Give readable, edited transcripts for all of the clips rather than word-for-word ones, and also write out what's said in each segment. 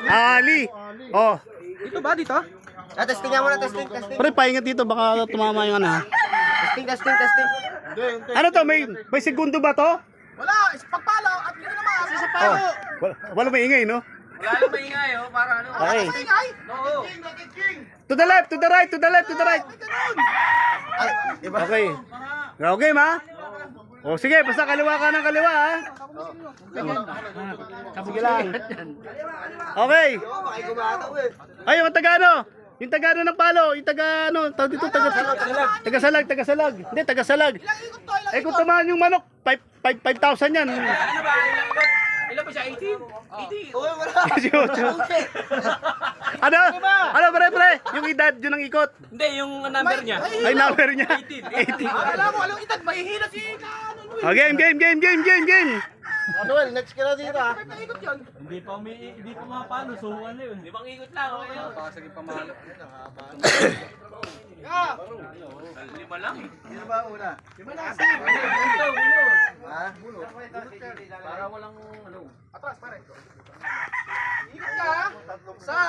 Ali. Oh. Dito ba? Dito? Testing nga muna, testing. Pre, pahingat dito. Baka tumama yung ano ha. Testing. Ano to? May segundo ba to? Wala! Pagpalo! At dito naman! Sa Oh. Wala maingay, no? Wala lang maingay, oh. Para ano? Okay. Maingay? Oo. To the left, to the right, to the left, to the right. Okay. Go game ha? O sige, basta kaliwa ka ng kaliwa ha. Sige lang. Okay. Ay, yung Tagano. Yung Tagano ng palo, yung Tagano, tawag dito Tagasalag. Hindi, Tagasalag. Eh kung tumaan yung manok, 5,000 yan. Ano ba? Ilan ba siya? 18? 80? Oo, wala. 18. Ano pre? Yung edad yun ang ikot. Hindi, yung number niya. Ay, number niya. 18. Alam mo, anong edad? Mahihila si Oh, game. Manuel, next ka na dito ha. Hindi pa mapalo. So ano yun? Limang ikot lang. Okay yun. Sige pa mahalo. Lima lang. Sino ba una? Lima lang. Ha? Para walang ano. Atras, pare. Ikot ka. Isa.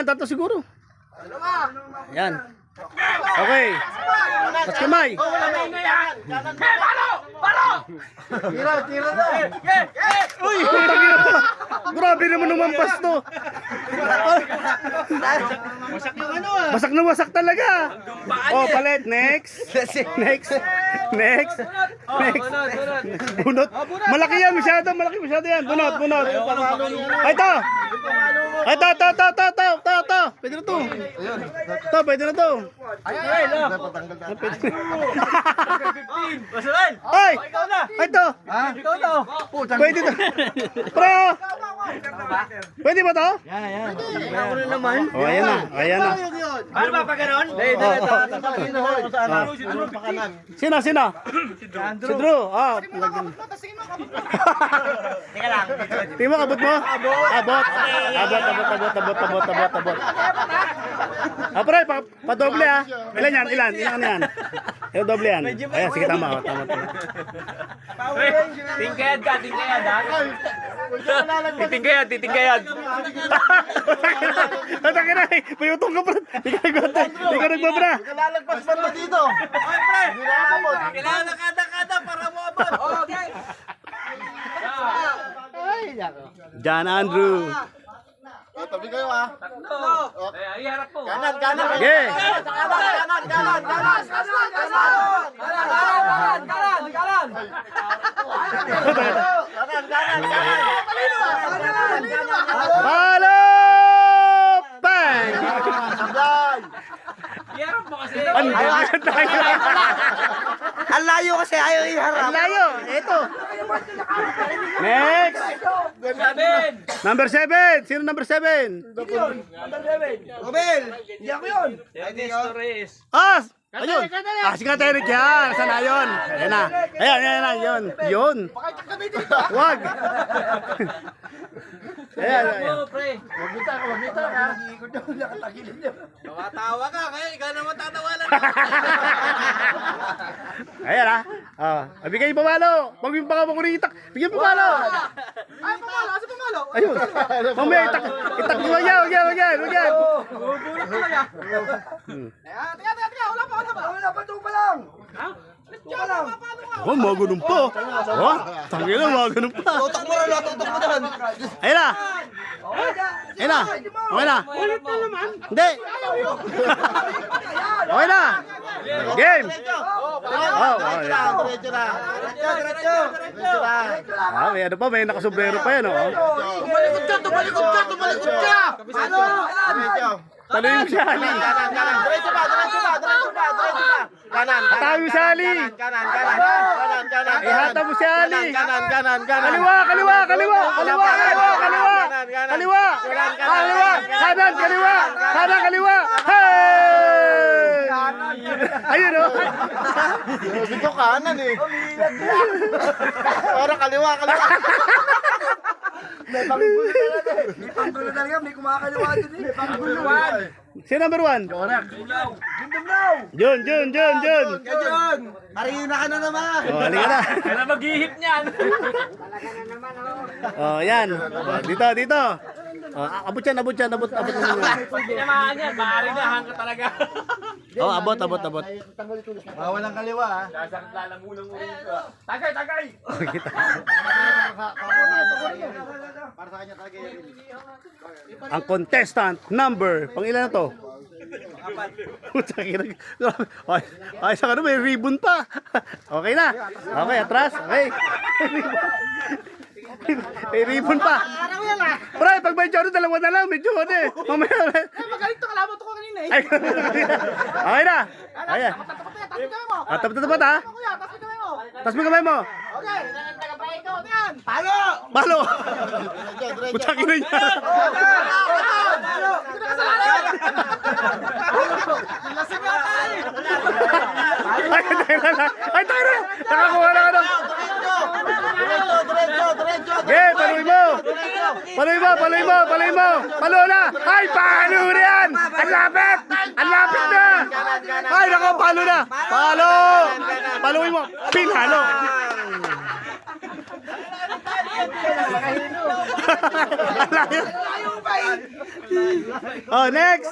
Tatlo siguro. Dalawa. Yan. Okay. Tapos kamay. Wala na yan. Palo! Tira na. Uy, putang ina to. Grabe naman lumampas to. Wasak na wasak talaga. Oh, palit. Next. Bunot. Malaki yan, masyado yan. Bunot. Ito. Pwede na to. Pwede na to. Ay, Ay! Ito! ikaw na. Pwede to. Pro! Pwede ba to? Oh, ayan na. Ano ba pa ganon? Sino? Si Drew. Ah, Teka lang. tingin mo, abot mo? Abot. Ah, pre, padoble ha. Ilan yan? Doble yan. Ayan, sige, tama. Tingkayad ka ha? Titingkayad. Tatangin na, payutong ka pa. Hindi ka nagbabra. Lalagpas ba ito dito? Ay, pre! Kailangan na kada para mo abot. Okay. John Andrew. Tabi kayo ha. Tatlo. Ay, harap po. Kanan. Okay. Kanan. Palo! Bang! Iharap mo kasi. Ang layo kasi, ayaw iharap. Ang layo. Ito. Next. 7. Number 7. Sino number 7? Robel! Hindi ako yun. Dennis Torres. Ah! Ayun. Sige nga tayo yan. Saan na yun? Ayan na. Ayan. Yun. Wag. Ayan. Mo, pre. Wag ka. Tawa ka, kaya ikaw naman tatawalan. Ayan ha. Bigay yung pamalo. Huwag yung baka makuritak. Bigyan yung pamalo. Ay, pamalo. Asa pamalo? Ayun. Mamaya itak. Huwag yan. Bubulok talaga. Teka. Wala pa. Wala pa, ito pa lang. Oh, mga ganun pa. Oh, tangin na, mga ganun pa. Tutok mo doon. Ayun na. Okay na. Ulit na naman. Hindi. Okay na. Game. Diretso na. May ano pa, may nakasombrero pa yan. Tumalikod ka. Ano? Talo yung sali. Kanan. Diretso ba? Kanan. Talo yung sali. Kanan. Ihata mo si Ali. Kanan. Kaliwa. Kanan, kaliwa. Hey! Ayun o. Sabi ko kanan eh. Para kaliwa. May panggulo talaga. May kumakaliwa din eh. May panggulo. Sino number 1? Jun. Kajon! Marina ka na naman! Oh, halika na. Kaya maghihip niyan. Oh, yan. Dito. Abot yan, abot yan, abot naman yan. Tinamaan yan, maaari na, hangka talaga. Oh, abot. Walang kaliwa ha. Sasakit lalamunan mo rin ito. Tagay! Para sa kanya talaga yun. Ang contestant number, pang ilan na to? Ay, sa ano, may ribbon pa. Okay na. Okay, atras. Okay. May ribbon pa. Pre, pag may jodo, dalawa na lang. Medyo ano eh. Mamaya. Magaling to, kalaban to ko kanina eh. Ay, okay na. Ayan. Tapat ha. Tas mo kamay mo. Palo. Putangin na niya. Ay, tayo na. Nakakuha na ano. Okay, paluin mo. Palo na. Ay, palo na yan. Ang lapit na. Ay, nako, palo na. Paluin mo. Pinalo. Oh, next.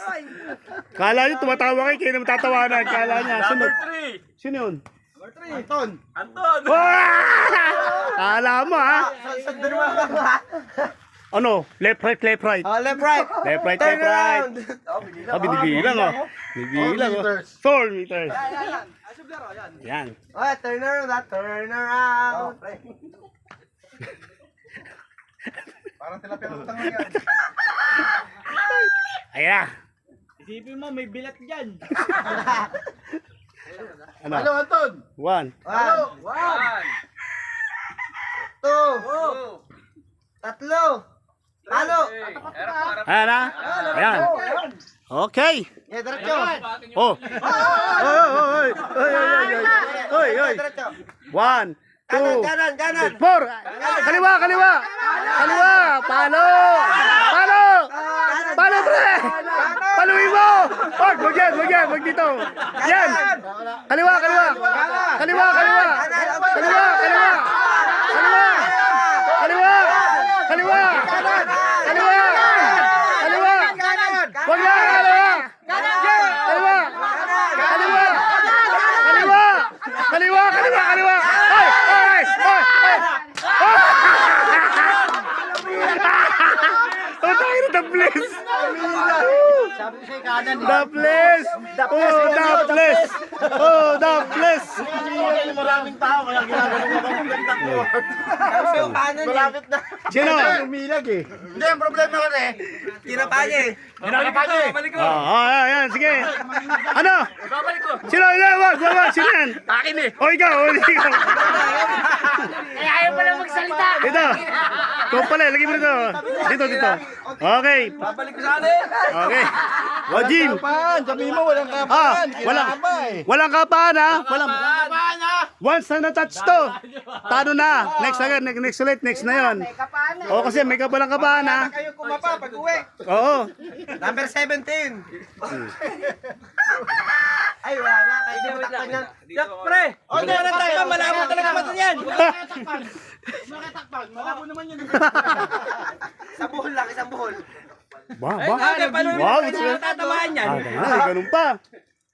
Kala nyo tumatawa kayo naman tatawanan. Kala niya. Sunod. Sino yun? Anton. Kala mo ha? Ano? Left, right. Left, right. Left, right. Binibilang oh. Binibilang oh. 4 meters. Yan. Oh, turn around. Parang tilapia ng utang yan. Ayan. Isipin mo, may bilat dyan. Ano? Hello, Anton. 1. Hello. 2. 3. Halo. Ayan ha? Ayan. Okay. Yeah, diretso. Oh. Oy. Diretso. 1, 2, Ganan. 4. Kaliwa. Palo, pre. Paluin mo. Wag dito. Yan. Kaliwa. Wag na, kaliwa. Ay. Tayo na, the bliss. Sabi ko sa'yo kanan eh. The bliss. The bliss. Maraming tao kaya ginagawa ko ng gandang ko. Sabi ko kanan eh. Malapit na. Sino? Umilag eh. Hindi, ang problema ko eh. Tinapa niya eh. Babalik ko. Ayan, sige. Ano? Babalik ko. Sino? Wag. Sino yan? Akin eh. O, ikaw. Ayaw pala magsalita. Dito. Ikaw pala, lagi mo dito. Dito. Okay. Babalik ko sa akin. Okay. Wajim. Sabi mo walang kapan. Walang kapaan ha. Once na na-touch to. Tano na. Next ulit. Next na yun. O kasi may walang kapaan ha. Kayo kumapa pag uwi. Oo. Number 17. Ay, wala na. Kayo takpan yan. Yak, pre. O, hindi na tayo. Malabo talaga matan yan. Malabo naman yun. Isang buhol lang, isang buhol. Ba? Wow. Tatamaan yan. Ganun pa.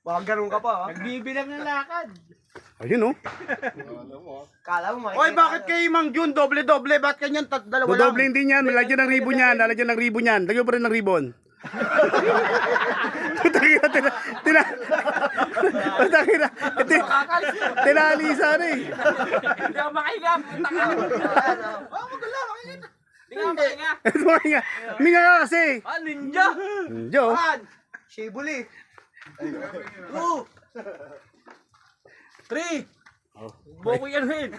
Baka ganun ka pa, ha? Nagbibilang ng lakad. Ayun oh. Kala mo, Oy, bakit kay Mang Jun doble-doble? Ba't kanyan dalawa lang? Dodoble din yan. Lalagyan ng ribbon yan. Lagyan mo pa rin ng ribbon. Tinalisa na eh. Hindi ako makahinga. Punta ka. Hindi ka makahinga. Minga ka kasi. Ninja. Joe. Shibuli. 3. Boko yan, Win.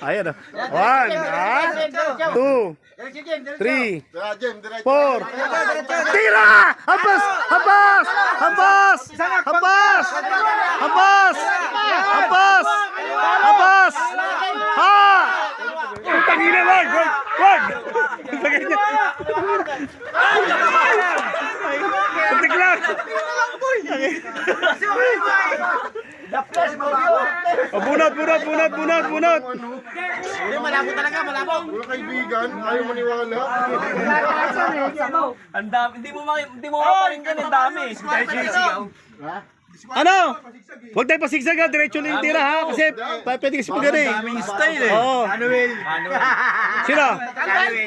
Ayan o. 1, 2, 3, 4. Tira! Habas! Ha! Tangina, wag! Putik lang! bunot. Hindi, malabo talaga, malabo. Wala kaibigan, ayaw maniwala. Ang dami, hindi mo maparinggan, ang dami. Ano? Huwag tayo pasigsagan, diretso lang yung tira ha. Kasi pwede kasi pag gano'n eh. Daming style eh. Oo. Manuel. Sino?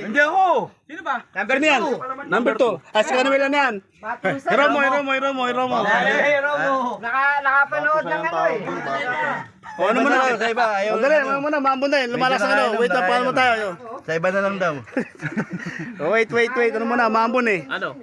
Hindi ako. Sino ba? Sino yan? Number 2. As ka naman yan. Hiromo. Nakapanood ng ano eh. O ano muna? Sa iba, ayaw. O dali, ano muna, maambon na yun. Lumalas ang ano. Wait lang, paano mo tayo? Sa iba na lang daw. Wait. Ano muna, maambon eh. Ano?